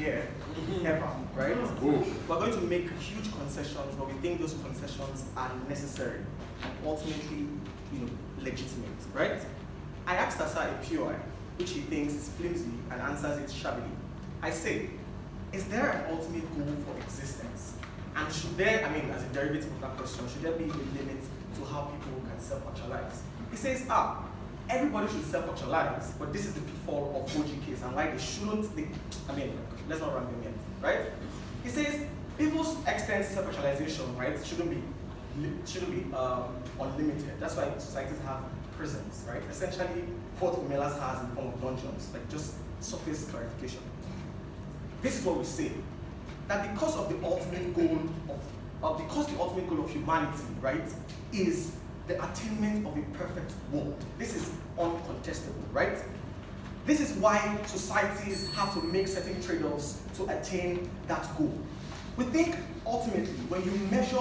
here ever, right? We're going to make huge concessions, but we think those concessions are necessary and ultimately, legitimate, right? I asked Asa a POI, which he thinks is flimsy, and answers it shabbily. I say, is there an ultimate goal for existence? And should there, as a derivative of that question, should there be a limit to how people can self-actualize? He says, everybody should self-actualize, but this is the pitfall of OGKs and why they shouldn't, let's not run them yet, right? He says, people's extent to self-actualization, right, shouldn't be unlimited. That's why societies have prisons, right? Essentially, what Omelas has in the form of dungeons, like just surface clarification. This is what we say, that because of the ultimate goal of humanity, right, is the attainment of a perfect world. This is uncontestable, right? This is why societies have to make certain trade-offs to attain that goal. We think ultimately, when you measure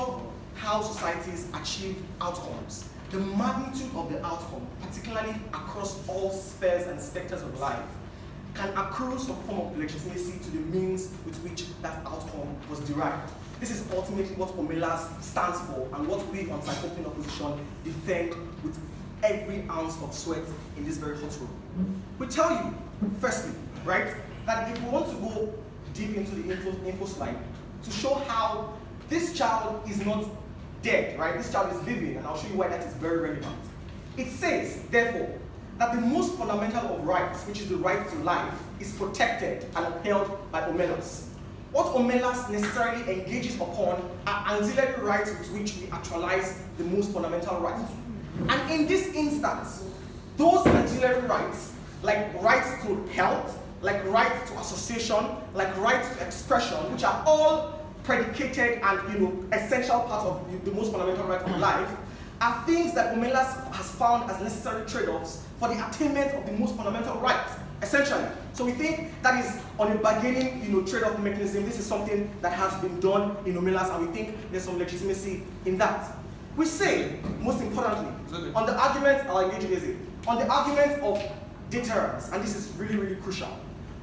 how societies achieve outcomes, the magnitude of the outcome, particularly across all spheres and sectors of life, can accrue some form of legitimacy to the means with which that outcome was derived. This is ultimately what Omelas stands for and what we on Psychopath Opposition defend with every ounce of sweat in this very hot room. We tell you, firstly, right, that if we want to go deep into the info slide to show how this child is not dead, right, this child is living, and I'll show you why that is very relevant. It says, therefore, that the most fundamental of rights, which is the right to life, is protected and upheld by Omelas. What Omelas necessarily engages upon are ancillary rights with which we actualize the most fundamental rights. And in this instance, those ancillary rights, like rights to health, like rights to association, like rights to expression, which are all predicated and essential parts of the most fundamental right of life, are things that Omelas has found as necessary trade-offs for the attainment of the most fundamental rights, essentially. So we think that is on a bargaining, trade-off mechanism. This is something that has been done in Omelas, and we think there's some legitimacy in that. We say, most importantly, on the argument, I'll engage you easy, on the argument of deterrence, and this is really, really crucial.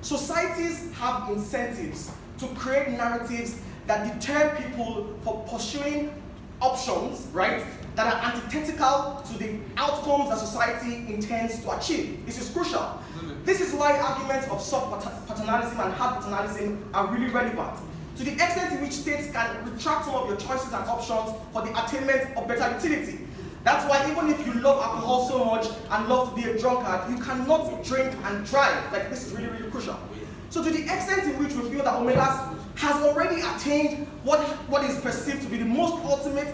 Societies have incentives to create narratives that deter people from pursuing options, right, that are antithetical to the outcomes that society intends to achieve. This is crucial. This is why arguments of soft paternalism and hard paternalism are really relevant. To the extent in which states can retract some of your choices and options for the attainment of better utility. That's why even if you love alcohol so much and love to be a drunkard, you cannot drink and drive. Like, this is really, really crucial. So to the extent in which we feel that Omelas has already attained what is perceived to be the most ultimate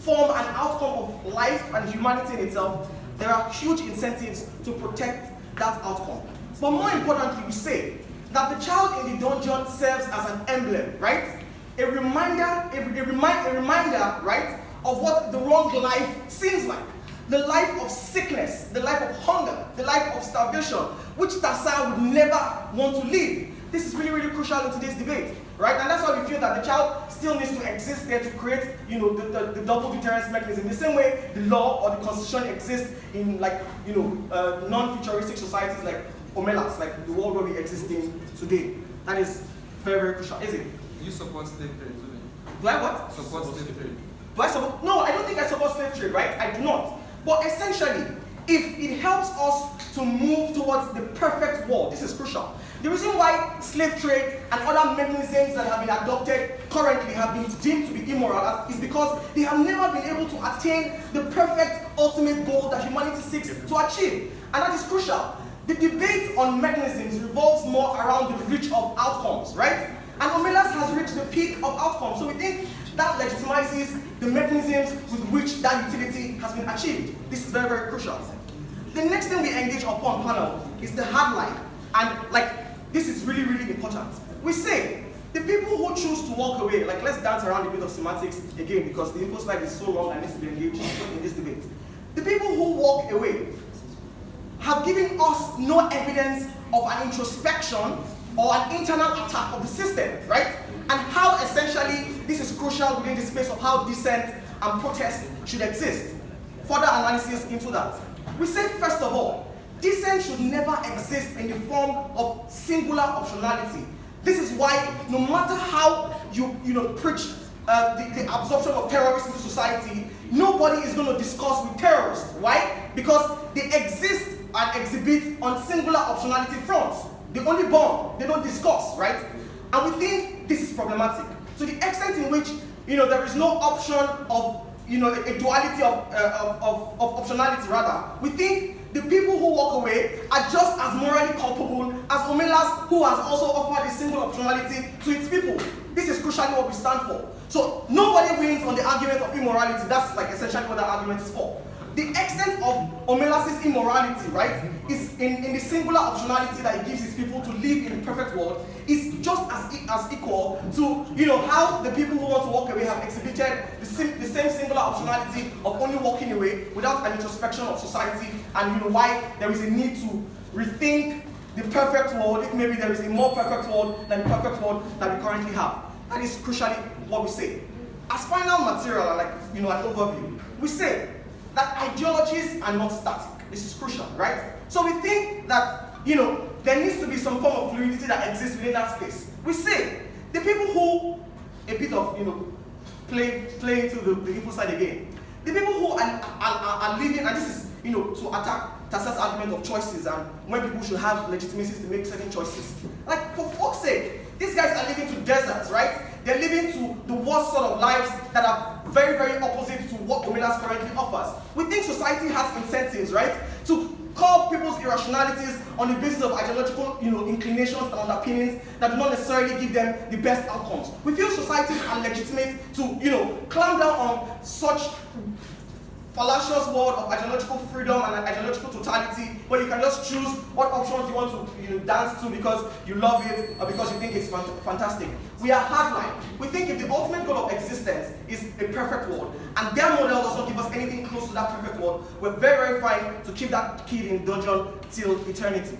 form and outcome of life and humanity in itself, there are huge incentives to protect that outcome. But more importantly, we say that the child in the dungeon serves as an emblem, right? A reminder, right, of what the wrong life seems like. The life of sickness, the life of hunger, the life of starvation, which Tasa would never want to live. This is really, really crucial in today's debate, right? And that's why we feel that the child still needs to exist there to create, the double deterrence mechanism. The same way the law or the constitution exists in, non-futuristic societies like Omelas, like the world where we exist in today. That is very, very crucial, is it? You support slave trade, do you? Do I what? Support slave trade. Do I support? No, I don't think I support slave trade, right? I do not. But essentially, if it helps us to move towards the perfect world, this is crucial. The reason why slave trade and other mechanisms that have been adopted currently have been deemed to be immoral is because they have never been able to attain the perfect ultimate goal that humanity seeks to achieve. And that is crucial. The debate on mechanisms revolves more around the reach of outcomes, right? And Omelas has reached the peak of outcomes. So we think that legitimizes the mechanisms with which that utility has been achieved. This is very, very crucial. The next thing we engage upon, panel, is the hard line. And this is really, really important. We say, the people who choose to walk away, let's dance around a bit of semantics again because the info slide is so long and needs to be engaged in this debate. The people who walk away have given us no evidence of an introspection or an internal attack of the system, right? And how essentially this is crucial within the space of how dissent and protest should exist. Further analysis into that. We say, first of all, dissent should never exist in the form of singular optionality. This is why no matter how you preach the absorption of terrorists into society, nobody is going to discuss with terrorists. Why? Because they exist and exhibit on singular optionality fronts. They only bomb, they don't discuss, right? And we think this is problematic. To the extent in which there is no option of a duality of optionality rather, we think the people who walk away are just as morally culpable as Omelas, who has also offered a single optionality to its people. This is crucially what we stand for. So nobody wins on the argument of immorality. That's like essentially what that argument is for. The extent of Omelas' immorality, right, is in the singular optionality that it gives its people to live in the perfect world, is just as equal to how the people who want to walk away have exhibited the same singular optionality of only walking away without an introspection of society, and why there is a need to rethink the perfect world if maybe there is a more perfect world than the perfect world that we currently have. That is crucially what we say. As final material, and an overview, we say that ideologies are not static. This is crucial, right? So we think that, there needs to be some form of fluidity that exists within that space. We say the people who, a bit of, play into the evil side again, the people who are living, and this is, to attack Tassa's argument of choices and when people should have legitimacies to make certain choices. Like, for fuck's sake, these guys are living to deserts, right? They're living to the worst sort of lives that are very, very opposite to what Omelas currently offers. We think society has incentives, right, to call people's irrationalities on the basis of ideological, inclinations and underpinnings that do not necessarily give them the best outcomes. We feel societies are legitimate to, clamp down on such fallacious world of ideological freedom and ideological totality, where you can just choose what options you want to dance to because you love it or because you think it's fantastic. We are hardline. We think if the ultimate goal of existence is a perfect world, and their model does not give us anything close to that perfect world, we're very, very fine to keep that kid in dungeon till eternity.